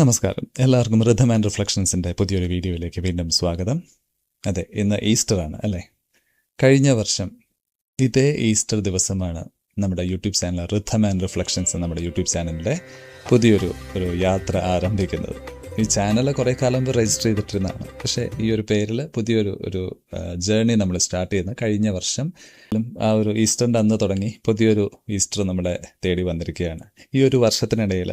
നമസ്കാരം, എല്ലാവർക്കും rhythm and റിഫ്ലക്ഷൻസിൻ്റെ പുതിയൊരു വീഡിയോയിലേക്ക് വീണ്ടും സ്വാഗതം. അതെ, ഇന്ന് ഈസ്റ്ററാണ് അല്ലേ? കഴിഞ്ഞ വർഷം ഇതേ ഈസ്റ്റർ ദിവസമാണ് നമ്മുടെ YouTube channel rhythm and reflections നമ്മുടെ യൂട്യൂബ് ചാനലിൻ്റെ പുതിയൊരു യാത്ര ആരംഭിക്കുന്നത്. ഈ ചാനൽ കുറേ കാലം രജിസ്റ്റർ ചെയ്തിട്ടിരുന്നതാണ്, പക്ഷേ ഈ ഒരു പേരിൽ പുതിയൊരു ജേർണി നമ്മൾ സ്റ്റാർട്ട് ചെയ്യുന്നത് കഴിഞ്ഞ വർഷം. ആ ഒരു ഈസ്റ്ററിൻ്റെ അന്ന് തുടങ്ങി പുതിയൊരു ഈസ്റ്റർ നമ്മളെ തേടി വന്നിരിക്കുകയാണ്. ഈ ഒരു വർഷത്തിനിടയിൽ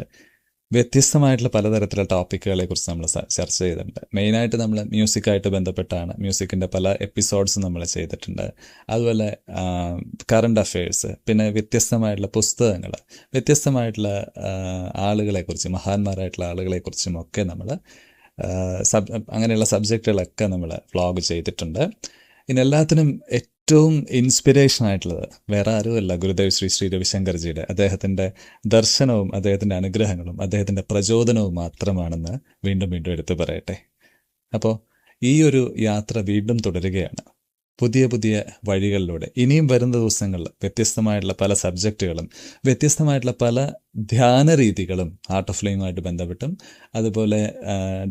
വ്യത്യസ്തമായിട്ടുള്ള പലതരത്തിലുള്ള ടോപ്പിക്കുകളെ കുറിച്ച് നമ്മൾ ചർച്ച ചെയ്തിട്ടുണ്ട്. മെയിനായിട്ട് നമ്മൾ മ്യൂസിക്കായിട്ട് ബന്ധപ്പെട്ടാണ്, മ്യൂസിക്കിൻ്റെ പല എപ്പിസോഡ്സ് നമ്മൾ ചെയ്തിട്ടുണ്ട്. അതുപോലെ കറണ്ട് അഫെയർസ്, പിന്നെ വ്യത്യസ്തമായിട്ടുള്ള പുസ്തകങ്ങൾ, വ്യത്യസ്തമായിട്ടുള്ള ആളുകളെക്കുറിച്ച്, മഹാന്മാരായിട്ടുള്ള ആളുകളെക്കുറിച്ചും ഒക്കെ നമ്മൾ അങ്ങനെയുള്ള സബ്ജക്റ്റുകളൊക്കെ നമ്മൾ വ്ളോഗ് ചെയ്തിട്ടുണ്ട്. ഇതിനെല്ലാത്തിനും ഏറ്റവും ഇൻസ്പിറേഷൻ ആയിട്ടുള്ളത് വേറെ ആരുമല്ല, ഗുരുദേവ് ശ്രീ രവിശങ്കർജിയുടെ അദ്ദേഹത്തിൻ്റെ ദർശനവും അദ്ദേഹത്തിൻ്റെ അനുഗ്രഹങ്ങളും അദ്ദേഹത്തിൻ്റെ പ്രചോദനവും മാത്രമാണെന്ന് വീണ്ടും എടുത്തു പറയട്ടെ. അപ്പോൾ ഈ ഒരു യാത്ര വീണ്ടും തുടരുകയാണ്, പുതിയ പുതിയ വഴികളിലൂടെ. ഇനിയും വരുന്ന ദിവസങ്ങളിൽ വ്യത്യസ്തമായിട്ടുള്ള പല സബ്ജക്റ്റുകളും വ്യത്യസ്തമായിട്ടുള്ള പല ധ്യാന രീതികളും ആർട്ട് ഓഫ് ലിവിങ്ങുമായിട്ട് ബന്ധപ്പെട്ടും, അതുപോലെ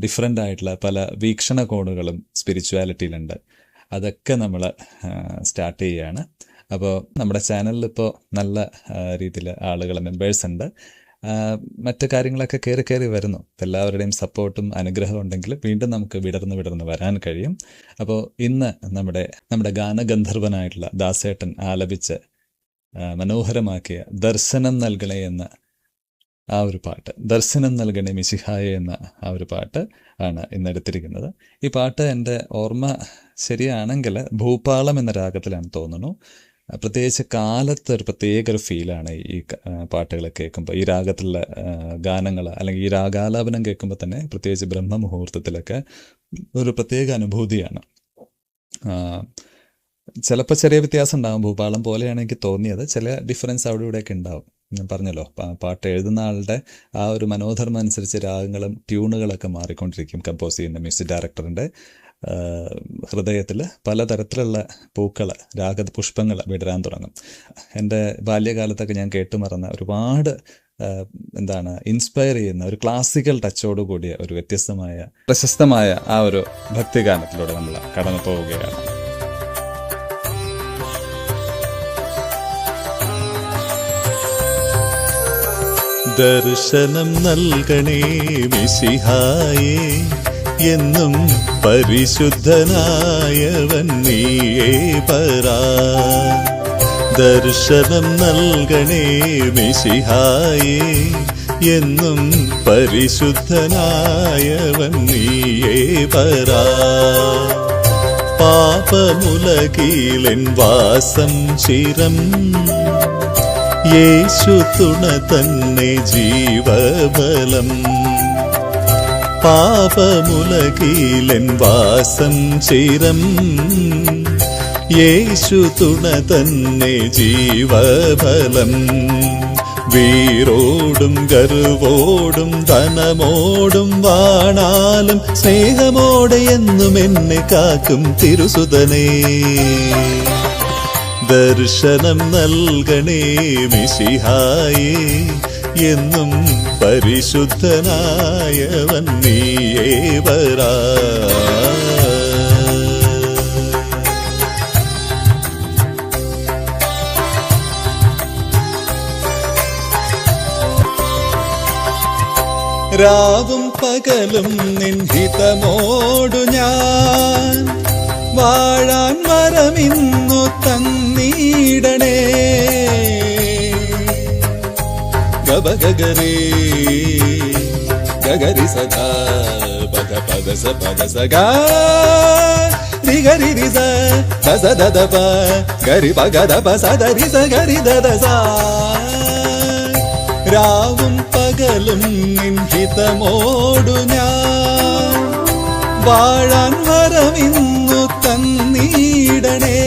ഡിഫറെൻ്റ് ആയിട്ടുള്ള പല വീക്ഷണകോണുകളും സ്പിരിച്വാലിറ്റിയിലുണ്ട്. അതൊക്കെ നമ്മൾ സ്റ്റാർട്ട് ചെയ്യുകയാണ്. അപ്പോൾ നമ്മുടെ ചാനലിൽ ഇപ്പോൾ നല്ല രീതിയിൽ ആളുകൾ, മെമ്പേഴ്സ് ഉണ്ട്. മറ്റു കാര്യങ്ങളൊക്കെ കയറി വരുന്നു. എല്ലാവരുടെയും സപ്പോർട്ടും അനുഗ്രഹം ഉണ്ടെങ്കിൽ വീണ്ടും നമുക്ക് വിടർന്ന് വരാൻ കഴിയും. അപ്പോൾ ഇന്ന് നമ്മുടെ ഗാനഗന്ധർവനായിട്ടുള്ള ദാസേട്ടൻ ആലപിച്ച് മനോഹരമാക്കിയ ദർശനം നൽകണേ എന്ന ആ ഒരു പാട്ട്, ദർശനം നൽകണേ മിശിഹായെ എന്ന ആ ഒരു പാട്ട് ആണ് ഇന്നെടുത്തിരിക്കുന്നത്. ഈ പാട്ട് എൻ്റെ ഓർമ്മ ശരിയാണെങ്കിൽ ഭൂപാളം എന്ന രാഗത്തിലാണ് തോന്നുന്നു. പ്രത്യേകിച്ച് കാലത്ത് ഒരു പ്രത്യേക ഫീലാണ് ഈ പാട്ടുകൾ കേൾക്കുമ്പോൾ, ഈ രാഗത്തിലുള്ള ഗാനങ്ങൾ അല്ലെങ്കിൽ ഈ രാഗാലാപനം കേൾക്കുമ്പോൾ തന്നെ, പ്രത്യേകിച്ച് ബ്രഹ്മമുഹൂർത്തത്തിലൊക്കെ ഒരു പ്രത്യേക അനുഭൂതിയാണ്. ചിലപ്പോൾ ചെറിയ വ്യത്യാസം ഉണ്ടാകും. ഭൂപാളം പോലെയാണ് എനിക്ക് തോന്നിയത്. ചില ഡിഫറൻസ് അവിടെ ഇവിടെയൊക്കെ ഉണ്ടാവും. ഞാൻ പറഞ്ഞല്ലോ, പാട്ട് എഴുതുന്ന ആളുടെ ആ ഒരു മനോധർമ്മം അനുസരിച്ച് രാഗങ്ങളും ട്യൂണുകളൊക്കെ മാറിക്കൊണ്ടിരിക്കും. കമ്പോസ് ചെയ്യുന്ന മ്യൂസിക് ഡയറക്ടറിൻ്റെ ഹൃദയത്തിൽ പലതരത്തിലുള്ള പൂക്കൾ, രാഗപുഷ്പങ്ങൾ വിടരാൻ തുടങ്ങും. എൻ്റെ ബാല്യകാലത്തൊക്കെ ഞാൻ കേട്ടുമറന്ന ഒരുപാട് ഇൻസ്പയർ ചെയ്യുന്ന ഒരു ക്ലാസിക്കൽ ടച്ചോട് കൂടിയ ഒരു വ്യത്യസ്തമായ പ്രശസ്തമായ ആ ഒരു ഭക്തിഗാനത്തിലൂടെ നമ്മൾ കടന്നു പോവുകയാണ്. ദർശനം നൽകണേ മിശിഹായേ, എന്നും പരിശുദ്ധനായവൻ നീയേ പരാ. ദർശനം നൽകണേ മിശിഹായേ, എന്നും പരിശുദ്ധനായവൻ നീയേ പരാ. പാപമുലകിലെൻ വാസം ചിരം, യേശു തുണ തന്നെ ജീവബലം. പാപമുലകിലെൻ വാസം ചിരം, യേശു തുണ തന്നെ ജീവബലം. വീരോടും ഗർവോടും ധനമോടും വാണാലും സ്നേഹമോടെ എന്നും എന്നെ കാക്കും തിരുസുതനേ. ദർശനം നൽകണേ മിശിഹായേ, എന്നും പരിശുദ്ധനായവൻ നീയേ വരാ. രാവും പകലും നിൻ ഹിതമോടു ഞാൻ വാഴാൻ വരമിന്നു തന്നീടണേ. ഗബഗരേ ഗഗരി സദാ പദ പദ സ പദ സ ഗ രി ഗരി രി സ ദ സ ദ ദ പ ഗരി പ ഗ ദ പ സ ദ രി സ ഗരി ദ ദ സ. രാവും പകലും നിൻ ഹിതമോടു ഞാൻ വാഴാൻ വരമിന്നു തന്നീടണേ.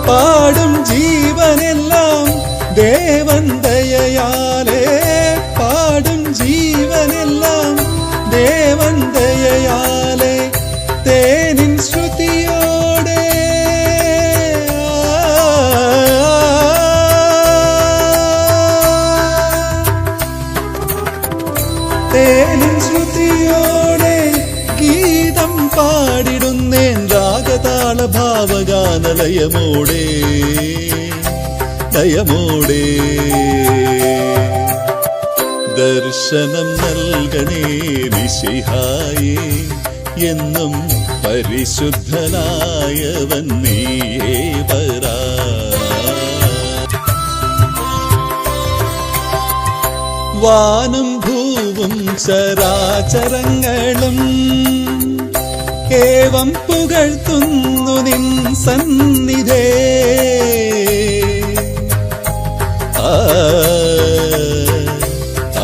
പാടും ജീവനെല്ലാം ദേവൻ ദയയാലേ, പാടും ജീവനെല്ലാം ദേവൻ ദയയാലേ. തേനിൻ ശ്രുതിയോടെ പാടുവേൻ രാഗതാള ഭാവഗാനലയമോടെ ലയമോടെ. ദർശനം നൽകണേ മിശിഹായേ, എന്നും പരിശുദ്ധനായവൻ നീയേ വരാ. വാനും ഭൂവും ചരാചരങ്ങളും ഏവം പുകഴ്ത്തുന്നു നിൻ സന്നിധേ. ആ ആ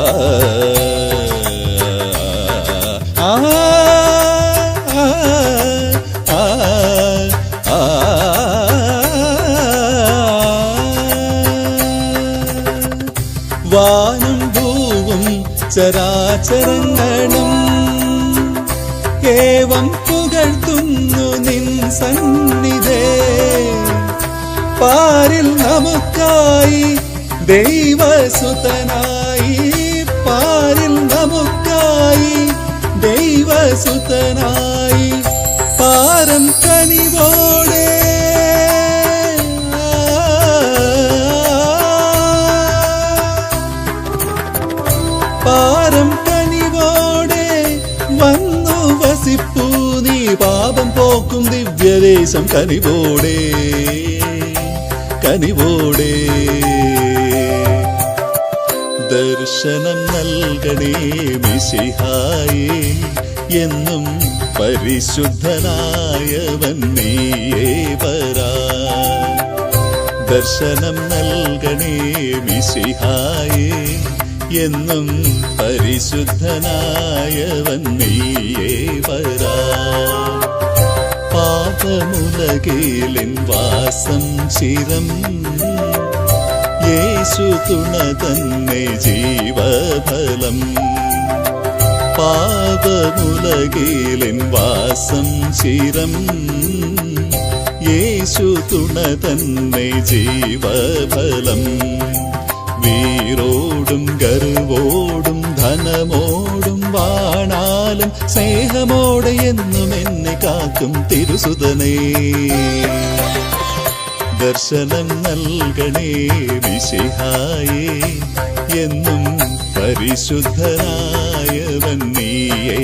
ആ ആ. വാനും ഭൂവും ചരാചരങ്ങളും ഏവം പുകഴ്ത്തുന്നു നിൻ സന്നിധേ. പാരിൽ നമുക്കായി ദൈവസുതനായി, പാരിൽ നമുക്കായി ദൈവസുതനായി പാരം കനിവോടെ പാരം കനിവോടെ വന്നു വസിപ്പൂ നീ. പാപം പോക്കും ദിവ്യദേശം കനിവോടെ കനിവോടെ. ദർശനം നൽകണേ മിശിഹായേ, എന്നും പരിശുദ്ധനായവൻ നീയേ വരാ. ദർശനം നൽകണേ മിശിഹായേ, എന്നും പരിശുദ്ധനായവൻ നീയേ വരാ. പാപമുലകേലിൻ വാസം ചിരം യേശു തുണ തന്നെ ജീവഫലം. പാപമുലകേലിൻ വാസം ചിരം യേശു തുണ തന്നെ ജീവഫലം. വീരോടും ഗർവോടും ധനമോടും വാണാലും സ്നേഹമോടെ എന്നും എന്നെ കാക്കും തിരുസുതനേ. ദർശനം നൽകണേ മിശിഹായേ, എന്നും പരിശുദ്ധനായവൻ നീയേ